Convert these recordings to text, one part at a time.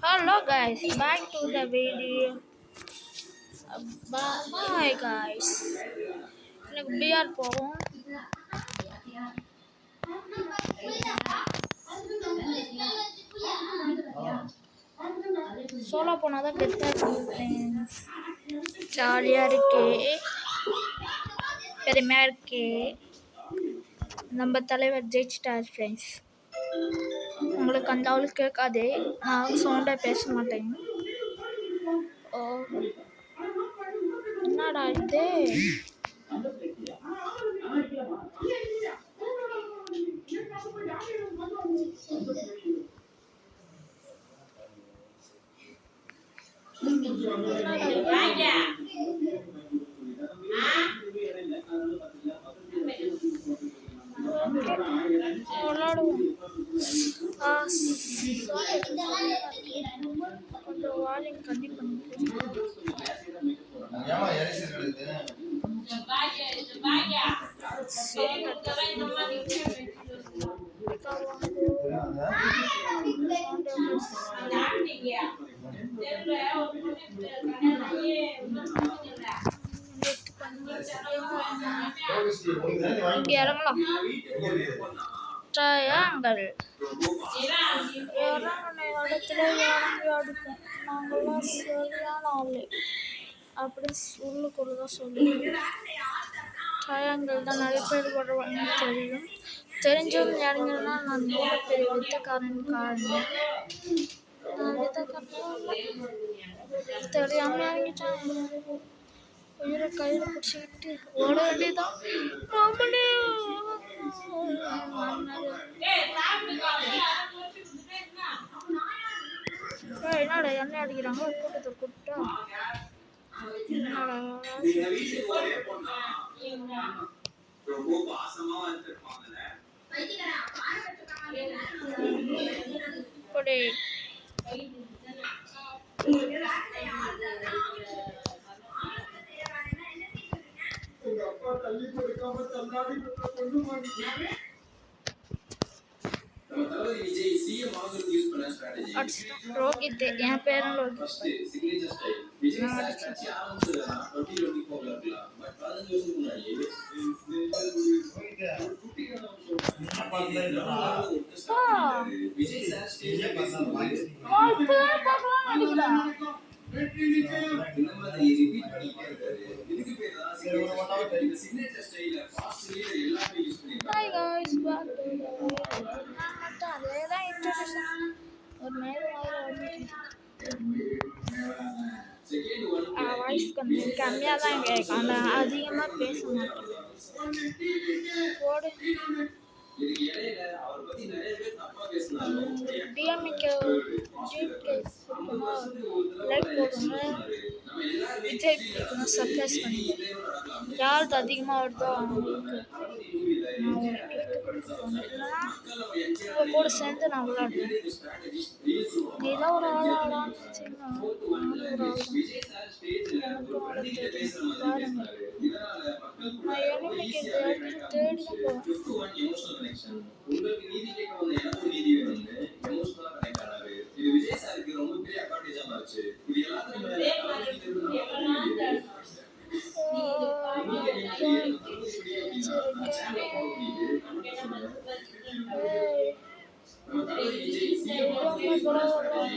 Hello guys, back to the video. Bye guys. எனக்கு PR போகும். Solo போனாதான் கெத்தா இருக்கும் ஃப்ரெண்ட்ஸ். ஜாலியாக இருக்கு, பெருமையாக இருக்கு. நம்ம தலைவர் ஜெயிச்சிட்டார் ஃப்ரெண்ட்ஸ். உங்களுக்கு அந்த அவளுக்கு கேட்காது, நான் சவுண்டாக பேச மாட்டேன். ஓ என்னடா இது? கொஞ்சம் வால்யூம் கம்மி பண்ணிட்டு இங்கே இறங்கலாம். ட்ரையாங்கல் இறங்கின இடத்துல இறங்கி அடிப்போம். நாங்கள்லாம் சரியான ஆள் அப்படி உள்ளுக்குள்ள தான் சொல்லுவோம். ட்ரையாங்கல் தான் நிறைய பேர் வருவாங்கன்னு தெரியும். தெரிஞ்சவங்க இறங்கினா நான் ரொம்ப பெரிய வித்தக்காரன் காரணம். நான் வித்தக்காரன் தெரியாமல் இறங்கிட்டேன். உயிரை கையில் பிடிச்சிக்கிட்டு ஓட வேண்டியதான். என்னடா எண்ணெய் அடிக்கிறாங்க கூட்டத்தை கூப்பிட்டா. ரோஹித், என் பேரும் Rohit. Hi guys, back to the ஒரு வாய்ஸ் கம்மியாக தான் கேட்கும். ஆனால் அதிகமாக பேச மாட்டேன். போடு டிஎம்கே லைக் போடுங்க, விஜய் பிடிக்கணும் சர்ப்ரைஸ் பண்ணுங்க. யாருக்கு அதிகமாக வருதோ அவங்களுக்கு நான் ஒரு gift கொடுத்துருவேன். இல்லைன்னா உங்கள் கூட சேர்ந்து நான் விளையாடுவேன். நீதான் ஒரு ஆள் ஆளாச்சுன்னா நானும் ஒரு ஆள் தான். எனக்கும் ஆட தெரியும் பாருங்க. நான் எனிமிக்கு தேடி தான் போவேன்.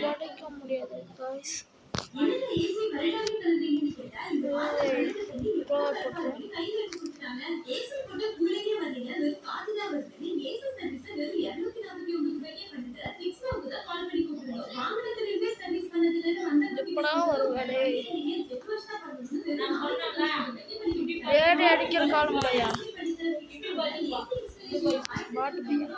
கிடைக்க முடியாது guys. எப்படா ஒரு வேலை ஏடி அடிக்கிற காலம் பையா பாட்டு பையா.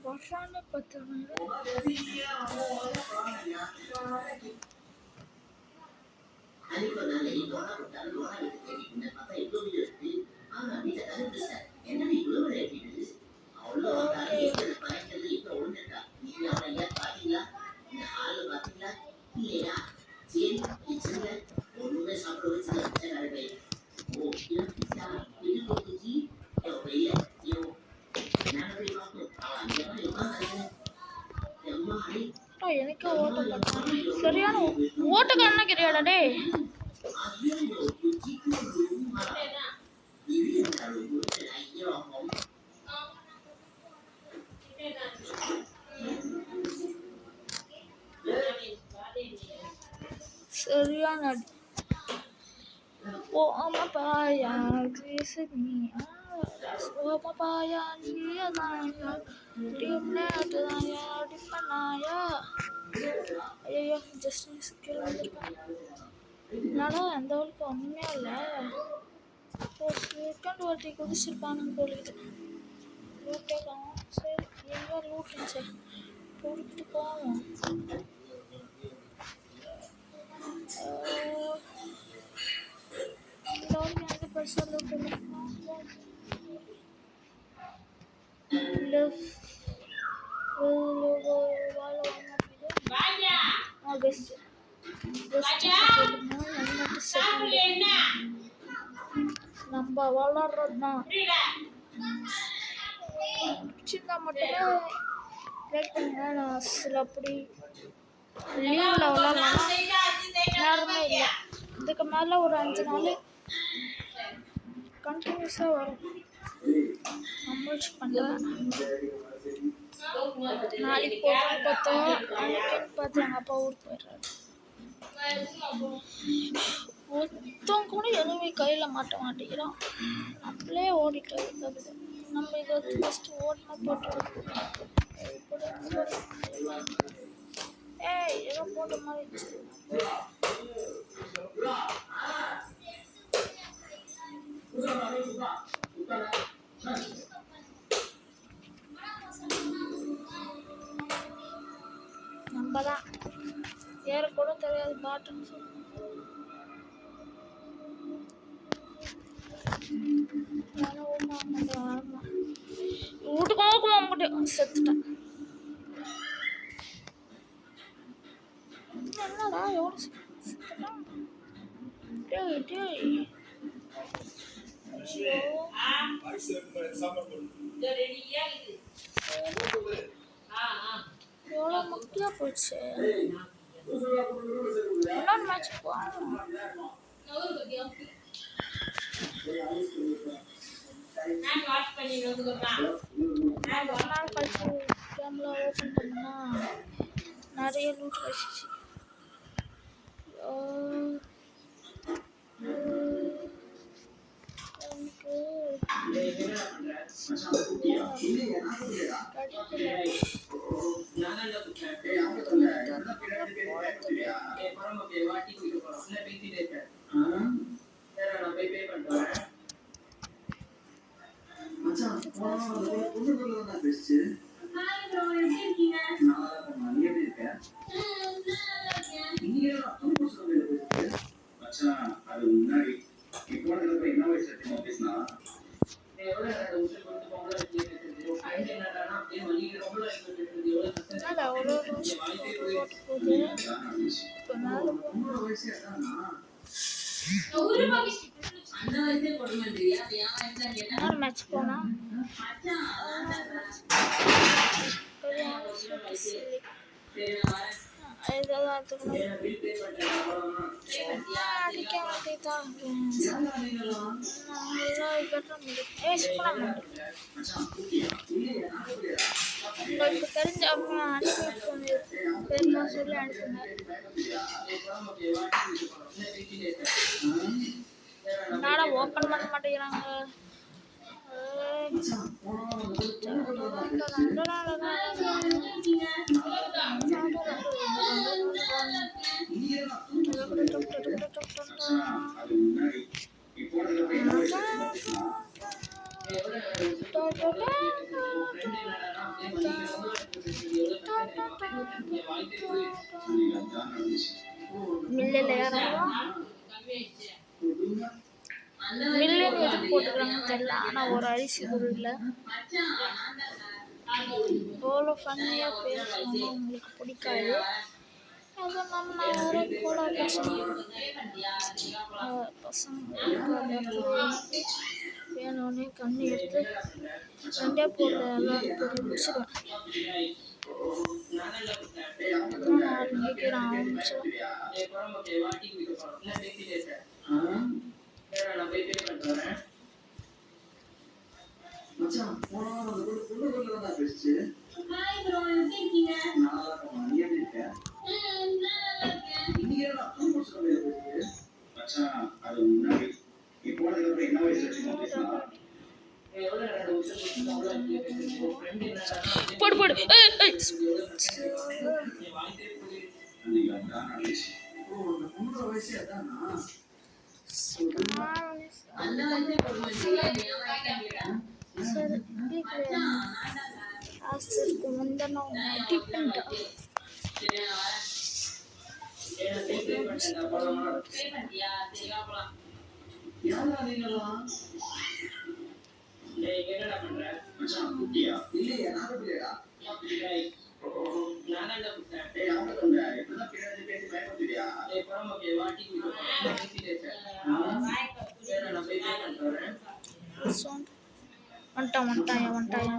வருஷான பத்து ஓட்டம் பண்ண சரியான ஓட்டக்காரனா கிடையாடா டே. சரியான papaya, visit me. Papaya, niya dimana ஐயோ ஜஸ்ட் ஸ்கில் வந்துருக்கேன். என்னால் அந்த அளவுக்கு ஒன்றுமே இல்லை. செகண்ட் வாட்டி குதிச்சிருப்பானுங்க போலிது. லூட்டே காணும். சரி எங்கே லூட்டுச்சு போட்டுட்டு போவோம். எனக்கு பெருசாக லூட் இல்லை. நம்ம வளர்றதுதான் சின்ன மட்டுமே லைக் பண்ணுங்க. நான் சில அப்படி லீவில் விளாட்லாம் நேரமே இல்லை. இதுக்கு மேலே ஒரு 5 நாள் கண்டினியூஸாக வரும். அமௌச் பண்ணுறேன். நாளைக்கு போகணும்னு பார்த்தோம். அன்னைக்குன்னு பார்த்து எங்கள் அப்பா ஊருக்கு போயிடுறாரு. ஒருத்தவங்க கூட எதுவுமே கையில் மாட்ட மாட்டேங்கிறான். நம்மளே ஓடிட்டு இருக்குது. நம்ம இதை ஃபஸ்ட்டு ஓடினா போட்டு ஏதோ போட்ட மாதிரி நம்ம தான் ஏறக்கூட தெரியாது பாட்டுன்னு சொல்லி வீட்டுக்கு போக செத்துட்டேன். என்னடா எவ்வளோ செத்துட்டான். எவ்வளோ முக்கியா போச்சு. இன்னொரு மேட்ச் போகணும். ஒரு நாள் கழிச்சு கேம்ல ஓப்பன் பண்ணா நிறைய லூட் வச்சிச்சு. மேட்ச் போனா அடிக்க மாட்டேதான். உங்களுக்கு தெரிஞ்ச அம்மா அனுப்பி பெருமா சொல்லி அனுப்புங்க. என்னடா ஓப்பன் பண்ண மாட்டேங்கிறாங்க. மில்லில் யாரும் மில்லியன் எதுக்கு போட்டுக்கிறாங்கன்னு தெரியல. ஆனால் ஒரு அரிசி பொருள் இல்லை. எவ்வளோ ஃபன்னியாக பேசுவாங்க உங்களுக்கு பிடிக்காது. அதுவும் நம்ம வேறு கூட பசங்க வேணும்னே கண்ணி எடுத்து ரெண்டே போட்டு எல்லாம் முடிச்சிடுவேன். இன்னும் 4 மணிக்கு நான் ஆரம்பிச்சிடும். போடு போடு. சரி லாஸ்ட்டுக்கு முந்தின டிஃபன் வந்துட்டாயா